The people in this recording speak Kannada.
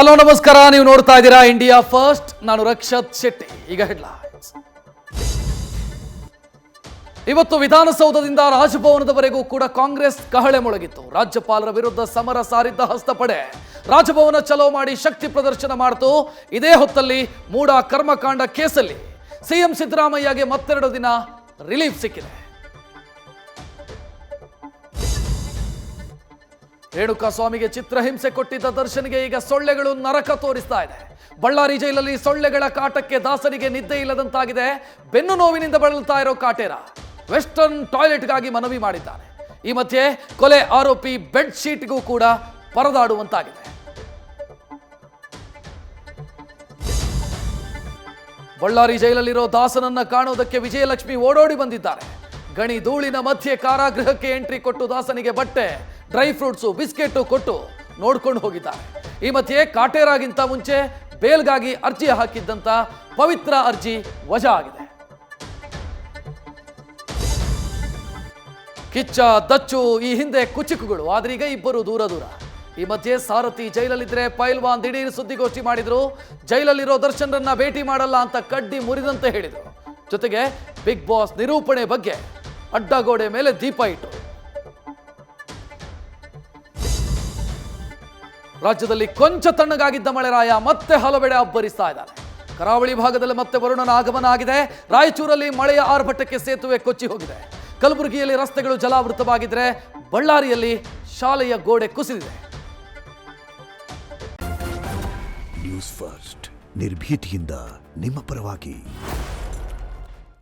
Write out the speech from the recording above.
ಹಲೋ ನಮಸ್ಕಾರ, ನೀವು ನೋಡ್ತಾ ಇದ್ದೀರಾ ಇಂಡಿಯಾ ಫಸ್ಟ್. ನಾನು ರಕ್ಷತ್ ಶೆಟ್ಟಿ. ಈಗ ಹೆಡ್ಲೈನ್ಸ್. ಇವತ್ತು ವಿಧಾನಸೌಧದಿಂದ ರಾಜಭವನದವರೆಗೂ ಕೂಡ ಕಾಂಗ್ರೆಸ್ ಕಹಳೆ ಮೊಳಗಿತ್ತು. ರಾಜ್ಯಪಾಲರ ವಿರುದ್ಧ ಸಮರ ಸಾರಿದ್ದ ಹಸ್ತಪಡೆ ರಾಜಭವನ ಚಲೋ ಮಾಡಿ ಶಕ್ತಿ ಪ್ರದರ್ಶನ ಮಾಡಿತು. ಇದೇ ಹೊತ್ತಲ್ಲಿ ಮೂಡ ಕರ್ಮಕಾಂಡ ಕೇಸಲ್ಲಿ ಸಿಎಂ ಸಿದ್ದರಾಮಯ್ಯಗೆ ಮತ್ತೆರಡು ದಿನ ರಿಲೀಫ್ ಸಿಕ್ಕಿದೆ. ರೇಣುಕಾ ಸ್ವಾಮಿಗೆ ಚಿತ್ರಹಿಂಸೆ ಕೊಟ್ಟಿದ್ದ ದರ್ಶನ್ಗೆ ಈಗ ಸೊಳ್ಳೆಗಳು ನರಕ ತೋರಿಸ್ತಾ ಇದೆ. ಬಳ್ಳಾರಿ ಜೈಲಲ್ಲಿ ಸೊಳ್ಳೆಗಳ ಕಾಟಕ್ಕೆ ದಾಸನಿಗೆ ನಿದ್ದೆ ಇಲ್ಲದಂತಾಗಿದೆ. ಬೆನ್ನು ನೋವಿನಿಂದ ಬಳಲ್ತಾ ಇರೋ ಕಾಟೇರ ವೆಸ್ಟರ್ನ್ ಟಾಯ್ಲೆಟ್ಗಾಗಿ ಮನವಿ ಮಾಡಿದ್ದಾನೆ. ಈ ಮಧ್ಯೆ ಕೊಲೆ ಆರೋಪಿ ಬೆಡ್ ಶೀಟ್ಗೂ ಕೂಡ ಪರದಾಡುವಂತಾಗಿದೆ. ಬಳ್ಳಾರಿ ಜೈಲಲ್ಲಿರೋ ದಾಸನನ್ನ ಕಾಣೋದಕ್ಕೆ ವಿಜಯಲಕ್ಷ್ಮಿ ಓಡೋಡಿ ಬಂದಿದ್ದಾರೆ. ಗಣಿ ಧೂಳಿನ ಮಧ್ಯೆ ಕಾರಾಗೃಹಕ್ಕೆ ಎಂಟ್ರಿ ಕೊಟ್ಟು ದಾಸನಿಗೆ ಬಟ್ಟೆ, ಡ್ರೈ ಫ್ರೂಟ್ಸು, ಬಿಸ್ಕೆಟ್ ಕೊಟ್ಟು ನೋಡ್ಕೊಂಡು ಹೋಗಿದ್ದಾರೆ. ಈ ಮಧ್ಯೆ ಕಾಟೇರಾಗಿಂತ ಮುಂಚೆ ಬೇಲ್ಗಾಗಿ ಅರ್ಜಿ ಹಾಕಿದ್ದಂತ ಪವಿತ್ರ ಅರ್ಜಿ ವಜಾ ಆಗಿದೆ. ಕಿಚ್ಚ, ದಚ್ಚು ಈ ಹಿಂದೆ ಕುಚಿಕುಗಳು, ಆದ್ರೆ ಈಗ ಇಬ್ಬರು ದೂರ ದೂರ. ಈ ಮಧ್ಯೆ ಸಾರಥಿ ಜೈಲಲ್ಲಿದ್ರೆ ಪೈಲ್ವಾನ್ ದಿಢೀರ್ ಸುದ್ದಿಗೋಷ್ಠಿ ಮಾಡಿದ್ರು. ಜೈಲಲ್ಲಿರೋ ದರ್ಶನ್ರನ್ನ ಭೇಟಿ ಮಾಡಲ್ಲ ಅಂತ ಕಡ್ಡಿ ಮುರಿದಂತೆ ಹೇಳಿದ್ರು. ಜೊತೆಗೆ ಬಿಗ್ ಬಾಸ್ ನಿರೂಪಣೆ ಬಗ್ಗೆ ಅಡ್ಡಗೋಡೆ ಮೇಲೆ ದೀಪ ಇಟ್ಟು ರಾಜ್ಯದಲ್ಲಿ ಕೊಂಚ ತಣ್ಣಗಾಗಿದ್ದ ಮಳೆರಾಯ ಮತ್ತೆ ಹಲವೆಡೆ ಅಬ್ಬರಿಸ್ತಾ ಇದ್ದಾನೆ. ಕರಾವಳಿ ಭಾಗದಲ್ಲಿ ಮತ್ತೆ ವರುಣನ ಆಗಮನ ಆಗಿದೆ. ರಾಯಚೂರಲ್ಲಿ ಮಳೆಯ ಆರ್ಭಟಕ್ಕೆ ಸೇತುವೆ ಕೊಚ್ಚಿ ಹೋಗಿದೆ. ಕಲಬುರಗಿಯಲ್ಲಿ ರಸ್ತೆಗಳು ಜಲಾವೃತವಾಗಿದ್ರೆ ಬಳ್ಳಾರಿಯಲ್ಲಿ ಶಾಲೆಯ ಗೋಡೆ ಕುಸಿದಿದೆ. ನ್ಯೂಸ್ ಫಸ್ಟ್, ನಿರ್ಭೀತಿಯಿಂದ ನಿಮ್ಮ ಪರವಾಗಿ.